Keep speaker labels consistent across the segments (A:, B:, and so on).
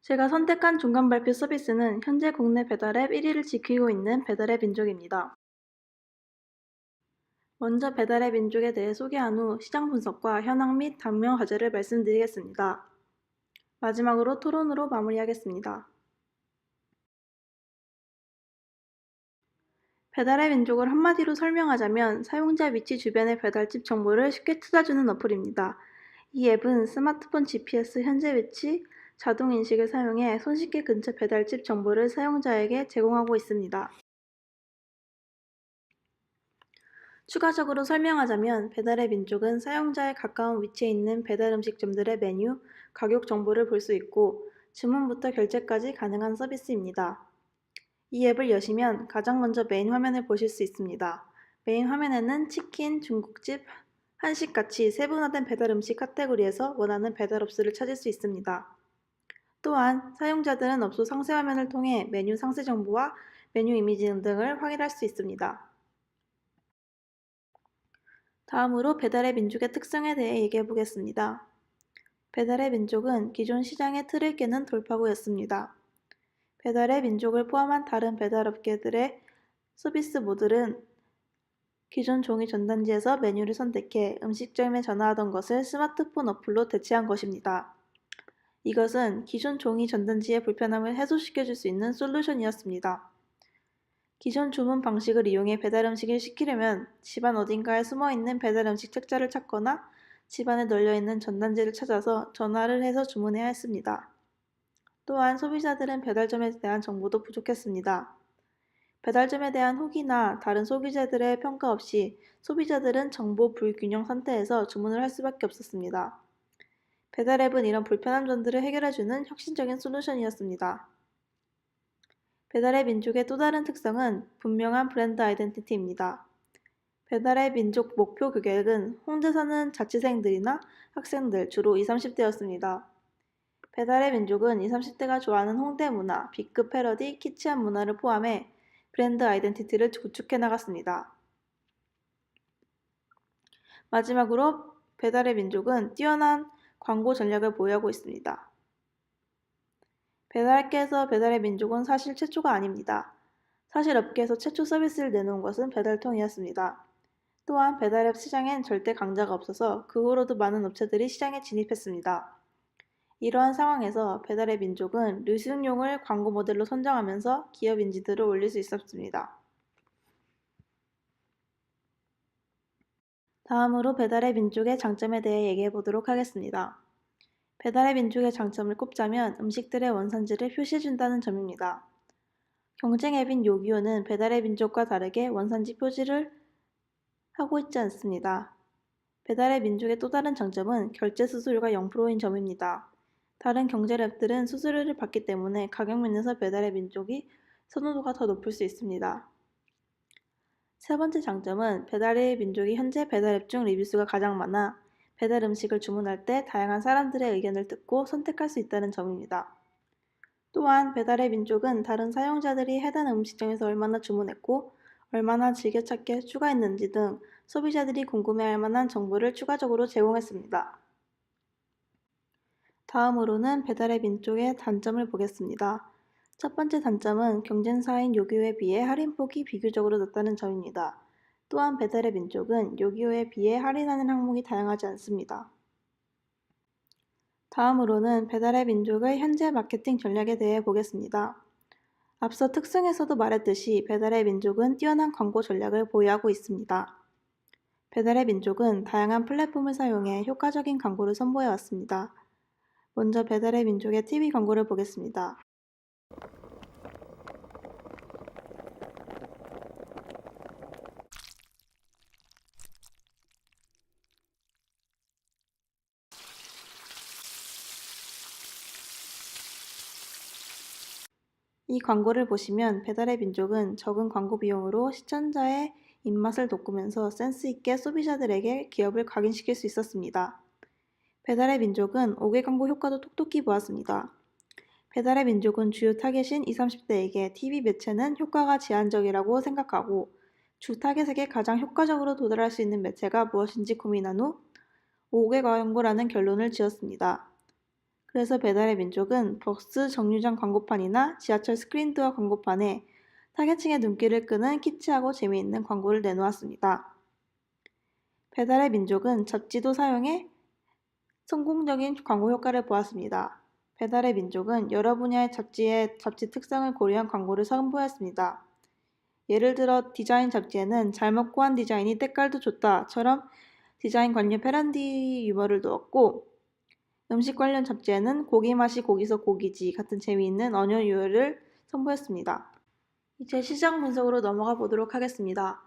A: 제가 선택한 중간 발표 서비스는 현재 국내 배달앱 1위를 지키고 있는 배달앱 민족입니다. 먼저 배달앱 민족에 대해 소개한 후 시장 분석과 현황 및 당면 과제를 말씀드리겠습니다. 마지막으로 토론으로 마무리하겠습니다. 배달앱 민족을 한마디로 설명하자면 사용자 위치 주변의 배달집 정보를 쉽게 찾아주는 어플입니다. 이 앱은 스마트폰 GPS 현재 위치, 자동 인식을 사용해 손쉽게 근처 배달집 정보를 사용자에게 제공하고 있습니다. 추가적으로 설명하자면 배달의 민족은 사용자에 가까운 위치에 있는 배달 음식점들의 메뉴, 가격 정보를 볼 수 있고 주문부터 결제까지 가능한 서비스입니다. 이 앱을 여시면 가장 먼저 메인 화면을 보실 수 있습니다. 메인 화면에는 치킨, 중국집, 한식같이 세분화된 배달 음식 카테고리에서 원하는 배달 업소를 찾을 수 있습니다. 또한 사용자들은 업소 상세 화면을 통해 메뉴 상세 정보와 메뉴 이미지 등을 확인할 수 있습니다. 다음으로 배달의 민족의 특성에 대해 얘기해 보겠습니다. 배달의 민족은 기존 시장의 틀을 깨는 돌파구였습니다. 배달의 민족을 포함한 다른 배달업계들의 서비스 모델은 기존 종이 전단지에서 메뉴를 선택해 음식점에 전화하던 것을 스마트폰 어플로 대체한 것입니다. 이것은 기존 종이 전단지의 불편함을 해소시켜줄 수 있는 솔루션이었습니다. 기존 주문 방식을 이용해 배달 음식을 시키려면 집안 어딘가에 숨어있는 배달 음식 책자를 찾거나 집안에 널려있는 전단지를 찾아서 전화를 해서 주문해야 했습니다. 또한 소비자들은 배달점에 대한 정보도 부족했습니다. 배달점에 대한 후기나 다른 소비자들의 평가 없이 소비자들은 정보 불균형 상태에서 주문을 할 수밖에 없었습니다. 배달앱은 이런 불편한 점들을 해결해주는 혁신적인 솔루션이었습니다. 배달의 민족의 또 다른 특성은 분명한 브랜드 아이덴티티입니다. 배달의 민족 목표 고객은 홍대 사는 자취생들이나 학생들, 주로 20, 30대였습니다. 배달의 민족은 20, 30대가 좋아하는 홍대 문화, B급 패러디, 키치한 문화를 포함해 브랜드 아이덴티티를 구축해 나갔습니다. 마지막으로 배달의 민족은 뛰어난 광고 전략을 보유하고 있습니다. 배달업계에서 배달의 민족은 사실 최초가 아닙니다. 사실 업계에서 최초 서비스를 내놓은 것은 배달통이었습니다. 또한 배달앱 시장엔 절대 강자가 없어서 그 후로도 많은 업체들이 시장에 진입했습니다. 이러한 상황에서 배달의 민족은 류승용을 광고 모델로 선정하면서 기업 인지도를 올릴 수 있었습니다. 다음으로 배달의 민족의 장점에 대해 얘기해 보도록 하겠습니다. 배달의 민족의 장점을 꼽자면 음식들의 원산지를 표시해준다는 점입니다. 경쟁 앱인 요기요는 배달의 민족과 다르게 원산지 표시를 하고 있지 않습니다. 배달의 민족의 또 다른 장점은 결제 수수료가 0%인 점입니다. 다른 경제 앱들은 수수료를 받기 때문에 가격 면에서 배달의 민족이 선호도가 더 높을 수 있습니다. 세 번째 장점은 배달의 민족이 현재 배달앱 중 리뷰수가 가장 많아 배달 음식을 주문할 때 다양한 사람들의 의견을 듣고 선택할 수 있다는 점입니다. 또한 배달의 민족은 다른 사용자들이 해당 음식점에서 얼마나 주문했고 얼마나 즐겨찾기에 추가했는지 등 소비자들이 궁금해할 만한 정보를 추가적으로 제공했습니다. 다음으로는 배달의 민족의 단점을 보겠습니다. 첫 번째 단점은 경쟁사인 요기요에 비해 할인폭이 비교적으로 낮다는 점입니다. 또한 배달의 민족은 요기요에 비해 할인하는 항목이 다양하지 않습니다. 다음으로는 배달의 민족의 현재 마케팅 전략에 대해 보겠습니다. 앞서 특성에서도 말했듯이 배달의 민족은 뛰어난 광고 전략을 보유하고 있습니다. 배달의 민족은 다양한 플랫폼을 사용해 효과적인 광고를 선보여 왔습니다. 먼저 배달의 민족의 TV 광고를 보겠습니다. 이 광고를 보시면 배달의 민족은 적은 광고 비용으로 시청자의 입맛을 돋구면서 센스 있게 소비자들에게 기업을 각인시킬 수 있었습니다. 배달의 민족은 5개 광고 효과도 톡톡히 보았습니다. 배달의 민족은 주요 타겟인 20, 30대에게 TV 매체는 효과가 제한적이라고 생각하고 주 타겟에게 가장 효과적으로 도달할 수 있는 매체가 무엇인지 고민한 후 5개 광고라는 결론을 지었습니다. 그래서 배달의 민족은 버스 정류장 광고판이나 지하철 스크린도어 광고판에 타겟층의 눈길을 끄는 키치하고 재미있는 광고를 내놓았습니다. 배달의 민족은 잡지도 사용해 성공적인 광고 효과를 보았습니다. 배달의 민족은 여러 분야의 잡지의 잡지 특성을 고려한 광고를 선보였습니다. 예를 들어 디자인 잡지에는 잘 먹고 한 디자인이 때깔도 좋다처럼 디자인 관련 패러디 유머를 넣었고, 음식 관련 잡지에는 고기 맛이 고기서 고기지 같은 재미있는 언어 유효를 선보였습니다. 이제 시장 분석으로 넘어가 보도록 하겠습니다.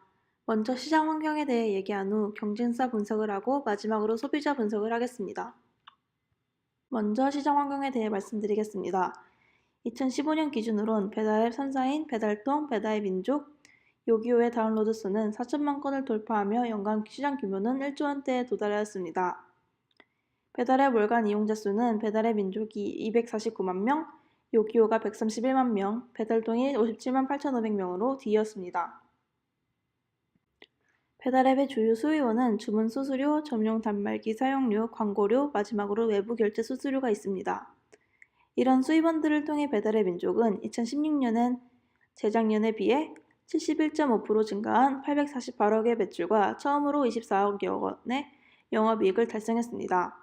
A: 먼저 시장 환경에 대해 얘기한 후 경쟁사 분석을 하고 마지막으로 소비자 분석을 하겠습니다. 먼저 시장 환경에 대해 말씀드리겠습니다. 2015년 기준으론 배달앱 3사인 배달통, 배달민족, 요기요의 다운로드 수는 4천만 건을 돌파하며 연간 시장 규모는 1조 원대에 도달하였습니다. 배달앱 월간 이용자 수는 배달의 민족이 249만 명, 요기요가 131만 명, 배달통이 57만 8,500명으로 뒤이었습니다. 배달앱의 주요 수수료는 주문 수수료, 전용 단말기 사용료, 광고료, 마지막으로 외부 결제 수수료가 있습니다. 이런 수입원들을 통해 배달의 민족은 2016년엔 재작년에 비해 71.5% 증가한 848억의 매출과 처음으로 24억여 원의 영업이익을 달성했습니다.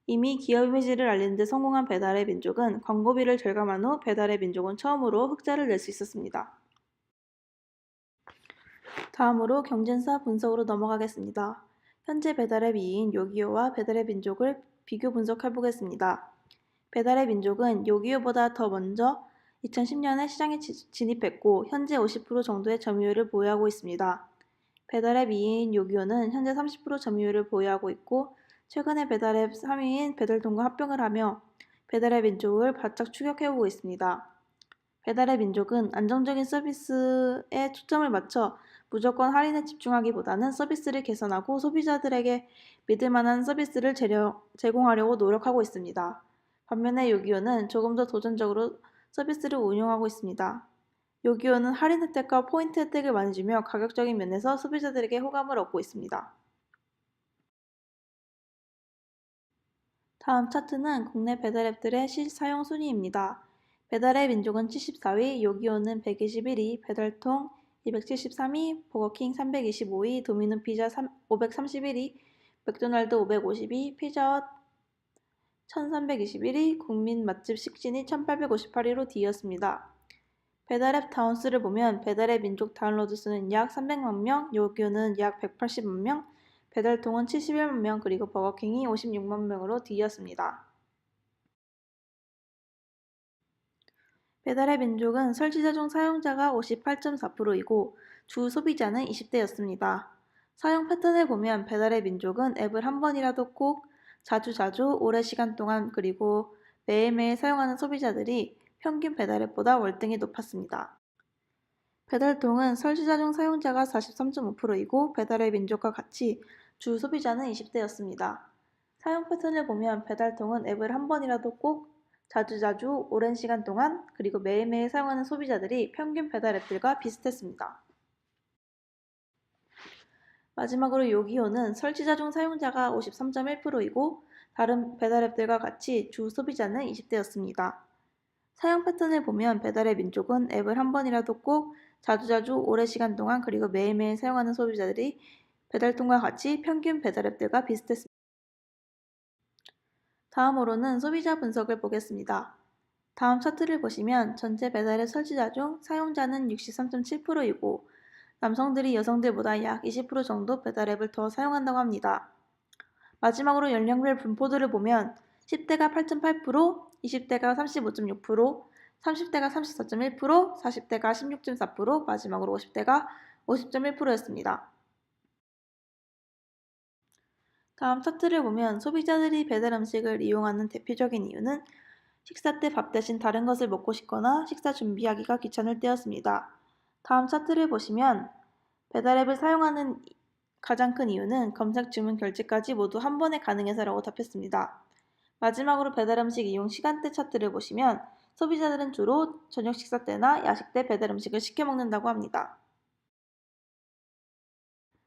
A: 이미 기업 이미지를 알리는 데 성공한 배달의 민족은 광고비를 절감한 후 배달의 민족은 처음으로 흑자를 낼 수 있었습니다. 다음으로 경쟁사 분석으로 넘어가겠습니다. 현재 배달의 2인 요기요와 배달의 민족을 비교 분석해 보겠습니다. 배달의 민족은 요기요보다 더 먼저 2010년에 시장에 진입했고 현재 50% 정도의 점유율을 보유하고 있습니다. 배달앱 2위인 요기요는 현재 30% 점유율을 보유하고 있고 최근에 배달앱 3위인 배달통과 합병을 하며 배달의 민족을 바짝 추격해오고 있습니다. 배달의 민족은 안정적인 서비스에 초점을 맞춰 무조건 할인에 집중하기보다는 서비스를 개선하고 소비자들에게 믿을만한 서비스를 제공하려고 노력하고 있습니다. 반면에 요기요는 조금 더 도전적으로 서비스를 운영하고 있습니다. 요기요는 할인 혜택과 포인트 혜택을 많이 주며 가격적인 면에서 소비자들에게 호감을 얻고 있습니다. 다음 차트는 국내 배달앱들의 실사용 순위입니다. 배달의 민족은 74위, 요기요는 121위, 배달통 273위, 버거킹 325위, 도미노피자 531위, 맥도날드 552위, 피자헛 1321위, 국민 맛집 식진이 1858위로 뒤이었습니다. 배달앱 다운수를 보면 배달의 민족 다운로드 수는 약 300만 명, 요기요는 약 180만 명, 배달통은 71만 명, 그리고 버거킹이 56만 명으로 뒤이었습니다. 배달의 민족은 설치자 중 사용자가 58.4%이고 주 소비자는 20대였습니다. 사용 패턴을 보면 배달의 민족은 앱을 한 번이라도 꼭 자주 오래 시간 동안 그리고 매일매일 사용하는 소비자들이 평균 배달앱보다 월등히 높았습니다. 배달통은 설치자 중 사용자가 43.5%이고 배달의 민족과 같이 주 소비자는 20대였습니다. 사용 패턴을 보면 배달통은 앱을 한 번이라도 꼭 자주 오랜 시간 동안 그리고 매일매일 사용하는 소비자들이 평균 배달앱들과 비슷했습니다. 마지막으로 요기요는 설치자 중 사용자가 53.1%이고 다른 배달앱들과 같이 주 소비자는 20대였습니다. 사용 패턴을 보면 배달의 민족은 앱을 한 번이라도 꼭 자주 오랜 시간 동안 그리고 매일매일 사용하는 소비자들이 배달통과 같이 평균 배달앱들과 비슷했습니다. 다음으로는 소비자 분석을 보겠습니다. 다음 차트를 보시면 전체 배달앱 설치자 중 사용자는 63.7%이고 남성들이 여성들보다 약 20% 정도 배달앱을 더 사용한다고 합니다. 마지막으로 연령별 분포들을 보면 10대가 8.8%, 20대가 35.6%, 30대가 34.1%, 40대가 16.4%, 마지막으로 50대가 50.1%였습니다. 다음 차트를 보면 소비자들이 배달 음식을 이용하는 대표적인 이유는 식사 때 밥 대신 다른 것을 먹고 싶거나 식사 준비하기가 귀찮을 때였습니다. 다음 차트를 보시면 배달앱을 사용하는 가장 큰 이유는 검색, 주문, 결제까지 모두 한 번에 가능해서라고 답했습니다. 마지막으로 배달음식 이용 시간대 차트를 보시면 소비자들은 주로 저녁 식사 때나 야식 때 배달음식을 시켜 먹는다고 합니다.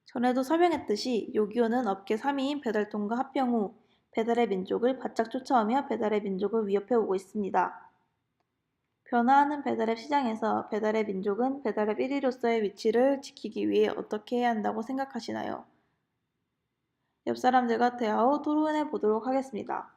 A: 전에도 설명했듯이 요기요는 업계 3위인 배달통과 합병 후 배달의 민족을 바짝 쫓아오며 배달의 민족을 위협해 오고 있습니다. 변화하는 배달앱 시장에서 배달의 민족은 배달앱 1위로서의 위치를 지키기 위해 어떻게 해야 한다고 생각하시나요? 옆 사람들과 대화 후 토론해 보도록 하겠습니다.